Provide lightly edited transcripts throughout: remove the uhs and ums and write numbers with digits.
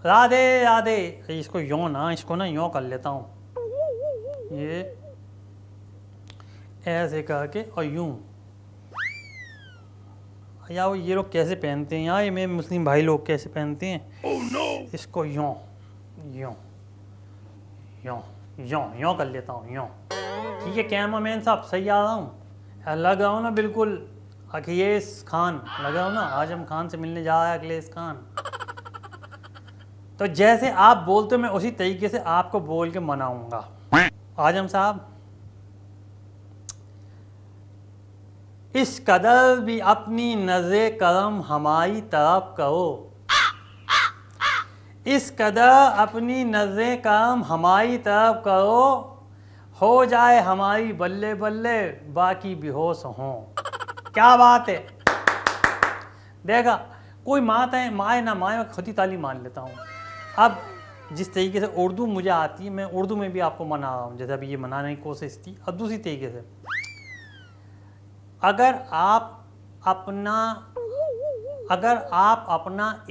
राधे राधे। इसको यूँ ना, इसको ना यूँ कर लेता हूँ, ये ऐसे करके और यूँ। या वो ये लोग कैसे पहनते हैं यार, ये मेरे मुस्लिम भाई लोग कैसे पहनते हैं? no! इसको यूँ यूँ यूँ यूँ यूँ कर लेता हूँ, यूँ। ठीक है कैमरामैन साहब, सही आ रहा हूँ? लग रहा हूँ ना बिल्कुल अखिलेश खान, लग रहा हूँ ना? आजम खान से मिलने जा रहा है अखिलेश खान। तो जैसे आप बोलते हो मैं उसी तरीके से आपको बोल के मनाऊंगा। आजम साहब, इस कदर भी अपनी नज़े करम हमारी तरफ करो, इस कदर अपनी नज़े करम हमारी तरफ करो, हो जाए हमारी बल्ले बल्ले बाकी बेहोश हों। क्या बात है। देखा, कोई माए ना माए, मैं खुद ही ताली मान लेता हूँ। अब जिस तरीके से उर्दू मुझे आती है, मैं उर्दू में भी आपको मना रहा हूँ, जैसे अभी ये मनाने की कोशिश थी। अब दूसरी तरीके से, अगर आप अपना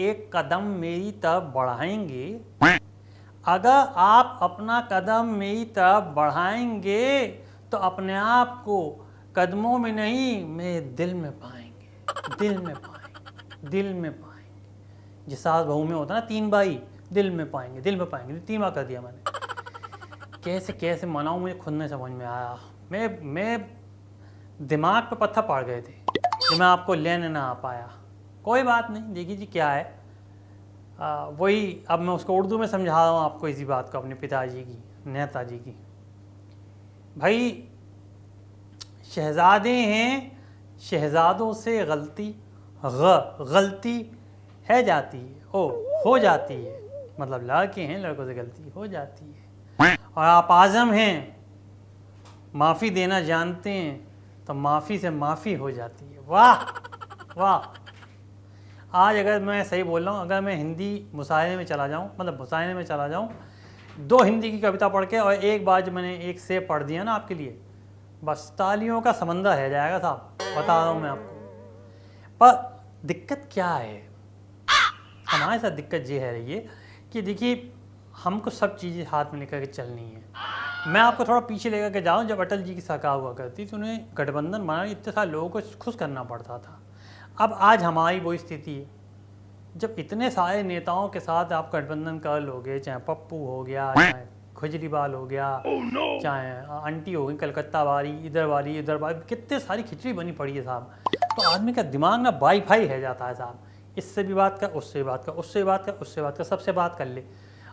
एक कदम मेरी तरफ बढ़ाएंगे, अगर आप अपना कदम मेरी तरफ बढ़ाएंगे तो अपने आप को कदमों में नहीं मेरे दिल में पाएंगे, दिल में पाएंगे, दिल में पाएंगे। जिस सास बहू में होता है ना, 3 भाई, दिल में पाएंगे, दिल में पाएंगे। 3 बार कर दिया मैंने। कैसे कैसे मनाऊं, मुझे खुद नहीं समझ में आया। मैं दिमाग पे पत्थर पड़ गए थे कि मैं आपको लेने ना आ पाया। कोई बात नहीं, देखिए जी क्या है, वही अब मैं उसको उर्दू में समझा रहा हूँ आपको इसी बात को, अपने पिताजी की, नेताजी की। भाई शहजादे हैं, शहजादों से गलती है जाती है, हो जाती है, मतलब लड़के हैं, लड़कों से गलती हो जाती है। और आप आज़म हैं, माफ़ी देना जानते हैं, तो माफ़ी से माफ़ी हो जाती है। वाह वाह। आज अगर मैं सही बोल रहा हूँ, अगर मैं हिंदी मुशायरे में चला जाऊँ, मतलब मुशायरे में चला जाऊँ, 2 हिंदी की कविता पढ़ के और एक बार जो मैंने एक शेर पढ़ दिया ना आपके लिए, बस तालियों का समंदर है जाएगा साहब, बता रहा हूँ मैं आपको। पर दिक्कत क्या है हमारे साथ? दिक्कत ये है रही है कि देखिए, हमको सब चीज़ें हाथ में लेकर के चलनी है। मैं आपको थोड़ा पीछे लेकर के जाऊँ, जब अटल जी की सरकार हुआ करती तो उन्हें गठबंधन बनाने इतने सारे लोगों को खुश करना पड़ता था। अब आज हमारी वो स्थिति है, जब इतने सारे नेताओं के साथ आप गठबंधन कर लोगे, चाहे पप्पू हो गया, चाहे खुजरीवाल हो गया, चाहे आंटी हो गई कलकत्ता वाली, इधर वाली उधर वाली, कितने सारी खिचड़ी बनी पड़ी है साहब। तो आदमी का दिमाग ना वाईफाई है जाता है साहब, इससे भी बात कर, उससे बात कर, उससे बात कर, उससे बात कर, सबसे बात कर ले,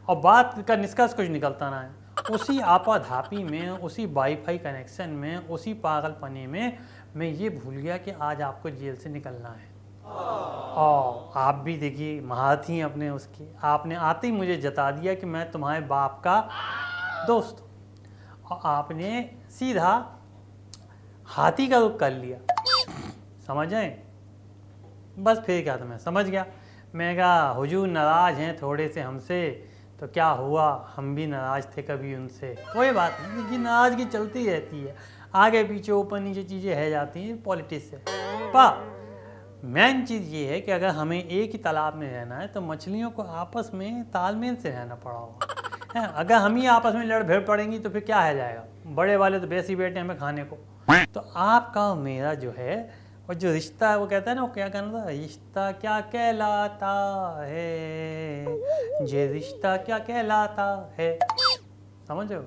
और बात का निष्कर्ष कुछ निकलता ना है। उसी आपाधापी में, उसी वाईफाई कनेक्शन में, उसी पागलपने में मैं ये भूल गया कि आज आपको जेल से निकलना है। और आप भी देखिए महारथी अपने उसकी, आपने आते ही मुझे जता दिया कि मैं तुम्हारे बाप का दोस्त हूँ, और आपने सीधा हाथी का रुख कर लिया। समझ आए? बस फिर क्या था, मैं समझ गया। मैं कहा हुजूर नाराज़ हैं थोड़े से हमसे, तो क्या हुआ, हम भी नाराज़ थे कभी उनसे। कोई बात नहीं, लेकिन नाराज़गी चलती रहती है, आगे पीछे ऊपर नीचे चीज़ें है जाती हैं पॉलिटिक्स से। पर मेन चीज़ ये है कि अगर हमें एक ही तालाब में रहना है तो मछलियों को आपस में तालमेल से रहना पड़ा होगा। अगर हम ही आपस में लड़ भिड़ पड़ेंगी तो फिर क्या है जाएगा, बड़े वाले तो वैसे ही बैठे हमें खाने को। तो आपका और मेरा जो है, और जो रिश्ता है, वो कहता है ना, वो क्या कहना था, रिश्ता क्या कहलाता है, ये रिश्ता क्या कहलाता है, समझ रहे हो?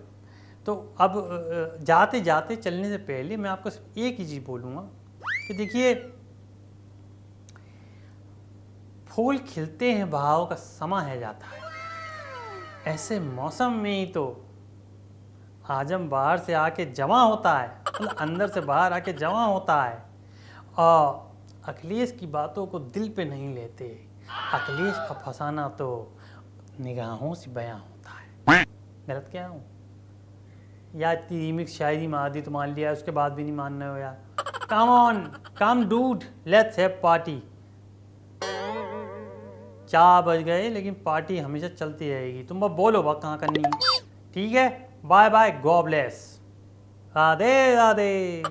तो अब जाते जाते चलने से पहले मैं आपको सिर्फ एक ही चीज़ बोलूँगा कि देखिए, फूल खिलते हैं, बहाव का समा है जाता है, ऐसे मौसम में ही तो आजम बाहर से आके जमा होता है, मतलब अंदर से बाहर आके जमा होता है। और अखिलेश की बातों को दिल पे नहीं लेते, अखिलेश का फसाना तो निगाहों से बयां होता है। गलत क्या हूँ यार? रीमिक्स शायरी मार दी तो मान लिया, उसके बाद भी नहीं मान रहे हो यार। Come on, come dude, let's have party. 4 बज गए, लेकिन पार्टी हमेशा चलती रहेगी। तुम बस बोलो बस कहाँ करनी है, ठीक है? Bye bye, God bless, Radhe Radhe.